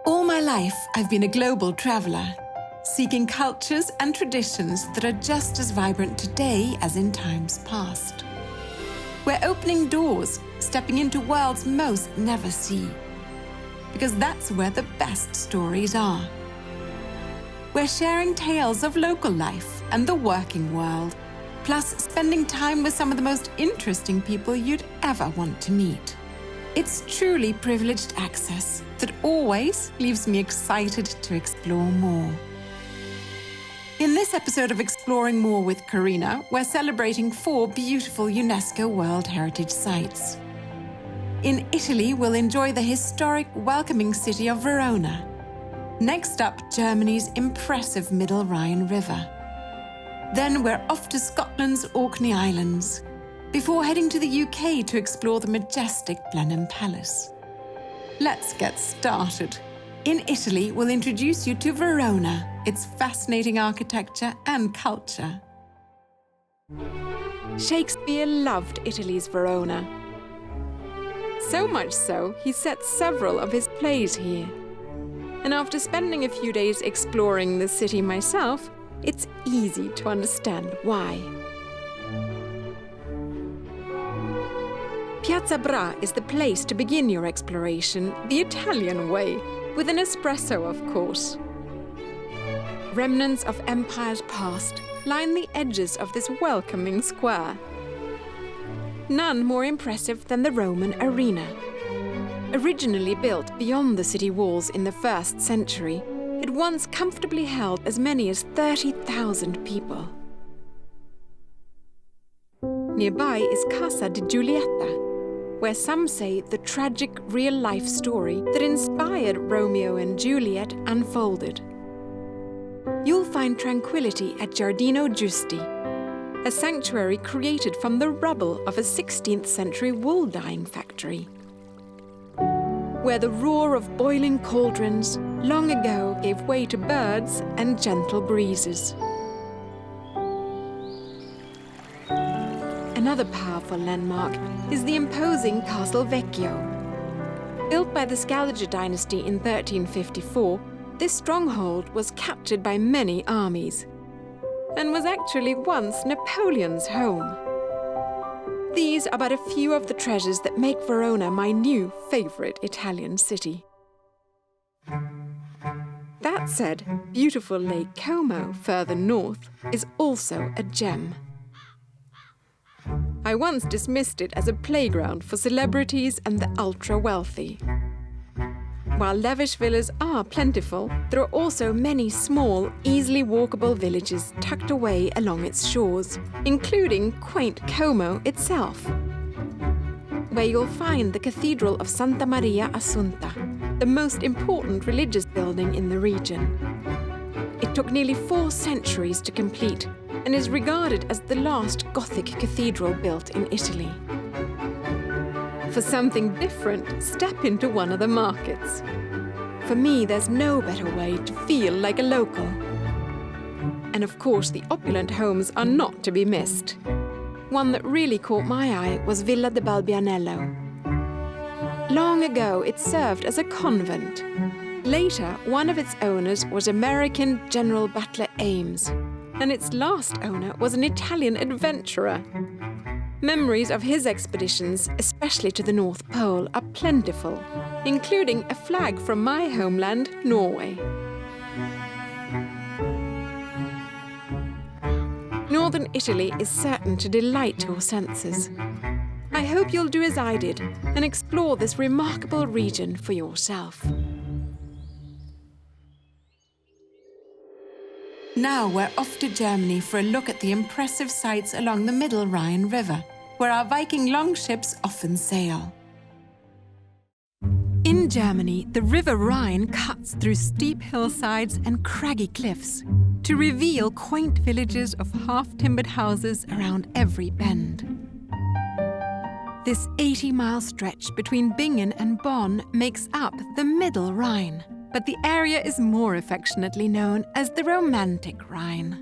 All my life, I've been a global traveller, seeking cultures and traditions that are just as vibrant today as in times past. We're opening doors, stepping into worlds most never see, because that's where the best stories are. We're sharing tales of local life and the working world, plus spending time with some of the most interesting people you'd ever want to meet. It's truly privileged access that always leaves me excited to explore more. In this episode of Exploring More with Karine, we're celebrating 4 beautiful UNESCO World Heritage Sites. In Italy, we'll enjoy the historic, welcoming city of Verona. Next up, Germany's impressive Middle Rhine River. Then we're off to Scotland's Orkney Islands, before heading to the UK to explore the majestic Blenheim Palace. Let's get started. In Italy, we'll introduce you to Verona, its fascinating architecture and culture. Shakespeare loved Italy's Verona. So much so, he set several of his plays here. And after spending a few days exploring the city myself, it's easy to understand why. Piazza Bra is the place to begin your exploration the Italian way, with an espresso, of course. Remnants of empires past line the edges of this welcoming square. None more impressive than the Roman arena. Originally built beyond the city walls in the 1st century, it once comfortably held as many as 30,000 people. Nearby is Casa di Giulietta, where some say the tragic real-life story that inspired Romeo and Juliet unfolded. You'll find tranquility at Giardino Giusti, a sanctuary created from the rubble of a 16th century wool dyeing factory, where the roar of boiling cauldrons long ago gave way to birds and gentle breezes. Another powerful landmark is the imposing Castle Vecchio. Built by the Scaliger dynasty in 1354, this stronghold was captured by many armies and was actually once Napoleon's home. These are but a few of the treasures that make Verona my new favorite Italian city. That said, beautiful Lake Como, further north, is also a gem. I once dismissed it as a playground for celebrities and the ultra-wealthy. While lavish villas are plentiful, there are also many small, easily walkable villages tucked away along its shores, including quaint Como itself, where you'll find the Cathedral of Santa Maria Assunta, the most important religious building in the region. It took nearly 4 centuries to complete, and is regarded as the last Gothic cathedral built in Italy. For something different, step into one of the markets. For me, there's no better way to feel like a local. And of course, the opulent homes are not to be missed. One that really caught my eye was Villa de Balbianello. Long ago, it served as a convent. Later, one of its owners was American General Butler Ames, and its last owner was an Italian adventurer. Memories of his expeditions, especially to the North Pole, are plentiful, including a flag from my homeland, Norway. Northern Italy is certain to delight your senses. I hope you'll do as I did and explore this remarkable region for yourself. Now we're off to Germany for a look at the impressive sites along the Middle Rhine River, where our Viking longships often sail. In Germany, the River Rhine cuts through steep hillsides and craggy cliffs to reveal quaint villages of half-timbered houses around every bend. This 80-mile stretch between Bingen and Bonn makes up the Middle Rhine, but the area is more affectionately known as the Romantic Rhine.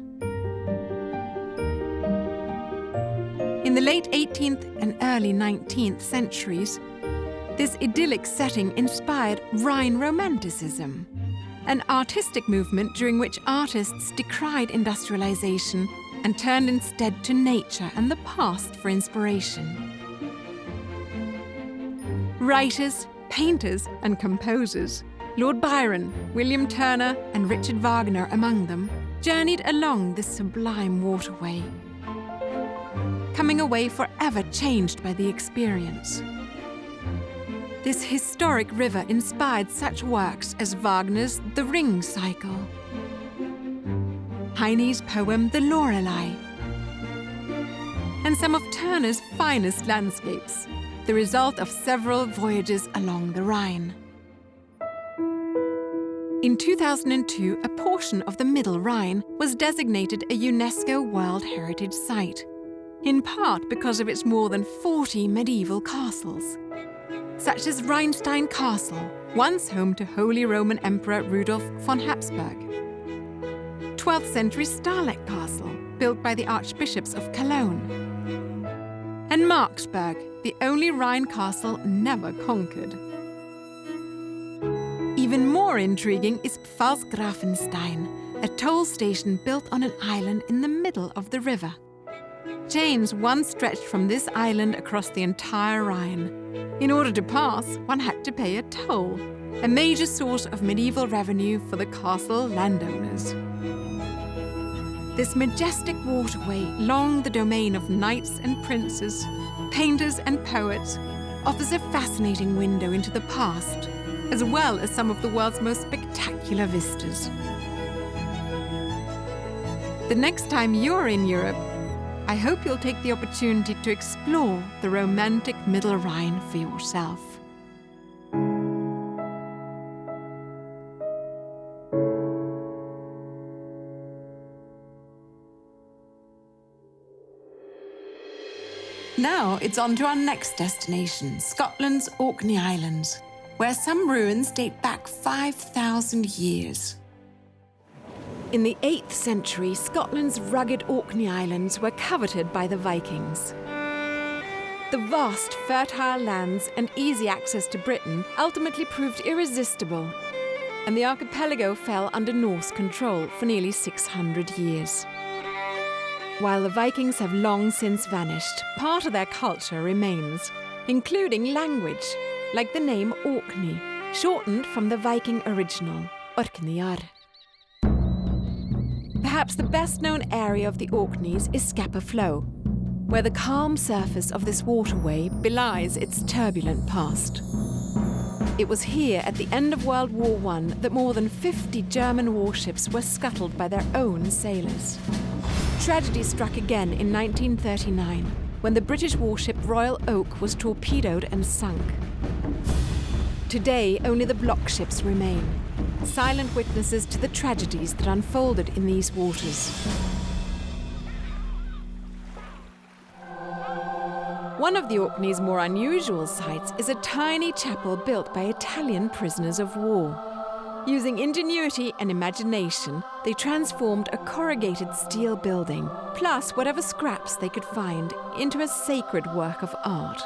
In the late 18th and early 19th centuries, This idyllic setting inspired Rhine Romanticism, an artistic movement during which artists decried industrialization and turned instead to nature and the past for inspiration. Writers, painters, and composers, Lord Byron, William Turner, and Richard Wagner among them, journeyed along this sublime waterway, coming away forever changed by the experience. This historic river inspired such works as Wagner's The Ring Cycle, Heine's poem The Lorelei, and some of Turner's finest landscapes, the result of several voyages along the Rhine. In 2002, a portion of the Middle Rhine was designated a UNESCO World Heritage Site, in part because of its more than 40 medieval castles, such as Rheinstein Castle, once home to Holy Roman Emperor Rudolf von Habsburg, 12th century Starlet Castle, built by the Archbishops of Cologne, and Marksburg, the only Rhine castle never conquered. Even more intriguing is Pfalzgrafenstein, a toll station built on an island in the middle of the river. Chains once stretched from this island across the entire Rhine. In order to pass, one had to pay a toll, a major source of medieval revenue for the castle landowners. This majestic waterway, long the domain of knights and princes, painters and poets, offers a fascinating window into the past, as well as some of the world's most spectacular vistas. The next time you're in Europe, I hope you'll take the opportunity to explore the romantic Middle Rhine for yourself. Now it's on to our next destination, Scotland's Orkney Islands, where some ruins date back 5,000 years. In the 8th century, Scotland's rugged Orkney Islands were coveted by the Vikings. The vast, fertile lands and easy access to Britain ultimately proved irresistible, and the archipelago fell under Norse control for nearly 600 years. While the Vikings have long since vanished, part of their culture remains, including language, like the name Orkney, shortened from the Viking original, Orkneyar. Perhaps the best-known area of the Orkneys is Scapa Flow, where the calm surface of this waterway belies its turbulent past. It was here at the end of World War I that more than 50 German warships were scuttled by their own sailors. Tragedy struck again in 1939, when the British warship Royal Oak was torpedoed and sunk. Today, only the block ships remain, silent witnesses to the tragedies that unfolded in these waters. One of the Orkney's more unusual sites is a tiny chapel built by Italian prisoners of war. Using ingenuity and imagination, they transformed a corrugated steel building, plus whatever scraps they could find, into a sacred work of art.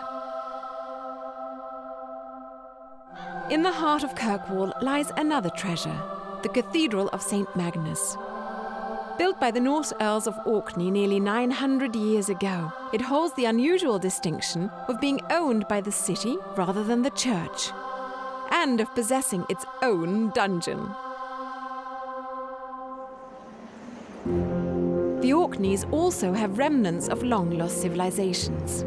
In the heart of Kirkwall lies another treasure, the Cathedral of St. Magnus. Built by the Norse Earls of Orkney nearly 900 years ago, it holds the unusual distinction of being owned by the city rather than the church, and of possessing its own dungeon. The Orkneys also have remnants of long-lost civilizations.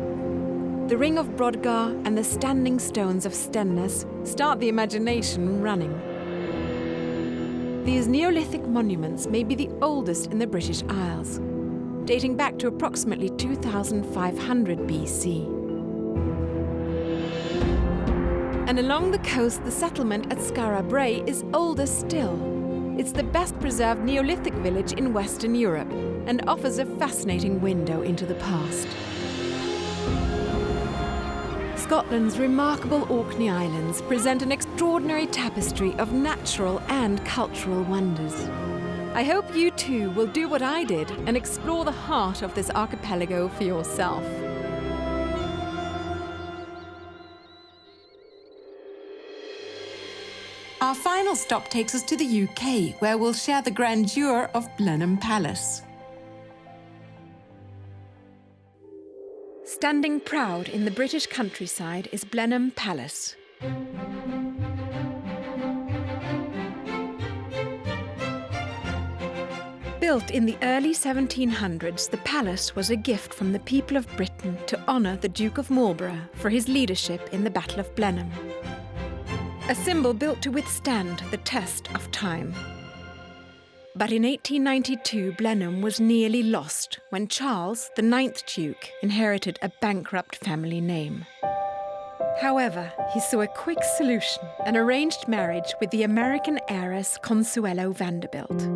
The Ring of Brodgar and the standing stones of Stenness start the imagination running. These Neolithic monuments may be the oldest in the British Isles, dating back to approximately 2500 BC. And along the coast, the settlement at Skara Brae is older still. It's the best preserved Neolithic village in Western Europe and offers a fascinating window into the past. Scotland's remarkable Orkney Islands present an extraordinary tapestry of natural and cultural wonders. I hope you too will do what I did and explore the heart of this archipelago for yourself. Our final stop takes us to the UK, where we'll share the grandeur of Blenheim Palace. Standing proud in the British countryside is Blenheim Palace. Built in the early 1700s, the palace was a gift from the people of Britain to honour the Duke of Marlborough for his leadership in the Battle of Blenheim. A symbol built to withstand the test of time. But in 1892, Blenheim was nearly lost when Charles, the 9th Duke, inherited a bankrupt family name. However, he saw a quick solution, an arranged marriage with the American heiress Consuelo Vanderbilt.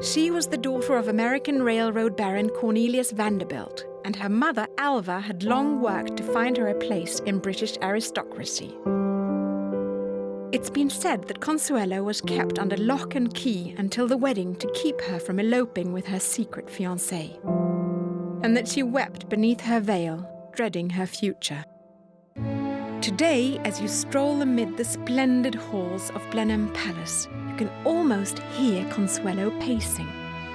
She was the daughter of American railroad baron Cornelius Vanderbilt, and her mother Alva had long worked to find her a place in British aristocracy. It's been said that Consuelo was kept under lock and key until the wedding to keep her from eloping with her secret fiancé, and that she wept beneath her veil, dreading her future. Today, as you stroll amid the splendid halls of Blenheim Palace, you can almost hear Consuelo pacing,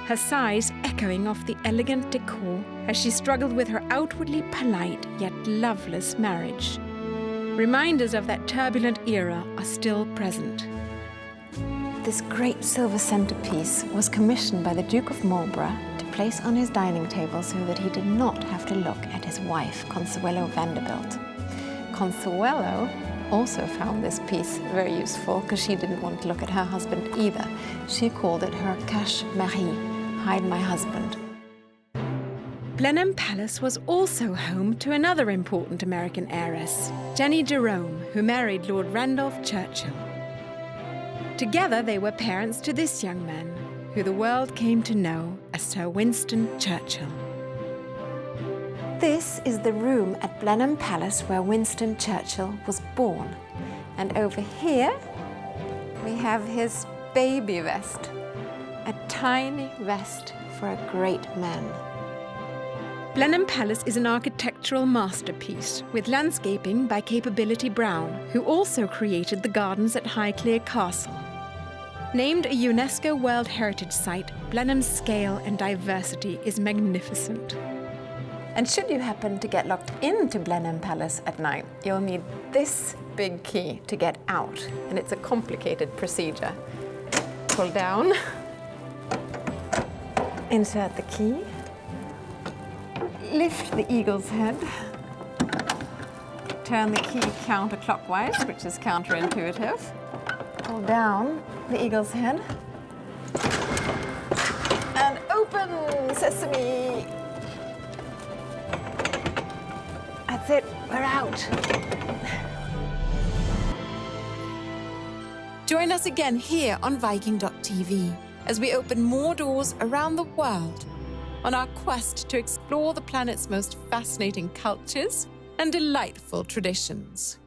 her sighs echoing off the elegant decor as she struggled with her outwardly polite yet loveless marriage. Reminders of that turbulent era are still present. This great silver centerpiece was commissioned by the Duke of Marlborough to place on his dining table so that he did not have to look at his wife, Consuelo Vanderbilt. Consuelo also found this piece very useful because she didn't want to look at her husband either. She called it her cache-mari, hide my husband. Blenheim Palace was also home to another important American heiress, Jenny Jerome, who married Lord Randolph Churchill. Together they were parents to this young man, who the world came to know as Sir Winston Churchill. This is the room at Blenheim Palace where Winston Churchill was born. And over here, we have his baby vest, a tiny vest for a great man. Blenheim Palace is an architectural masterpiece with landscaping by Capability Brown, who also created the gardens at Highclere Castle. Named a UNESCO World Heritage Site, Blenheim's scale and diversity is magnificent. And should you happen to get locked into Blenheim Palace at night, you'll need this big key to get out. And it's a complicated procedure. Pull down, insert the key, lift the eagle's head, turn the key counterclockwise, which is counterintuitive, pull down the eagle's head, and open, sesame. That's it, we're out. Join us again here on Viking.TV as we open more doors around the world on our quest to explore the planet's most fascinating cultures and delightful traditions.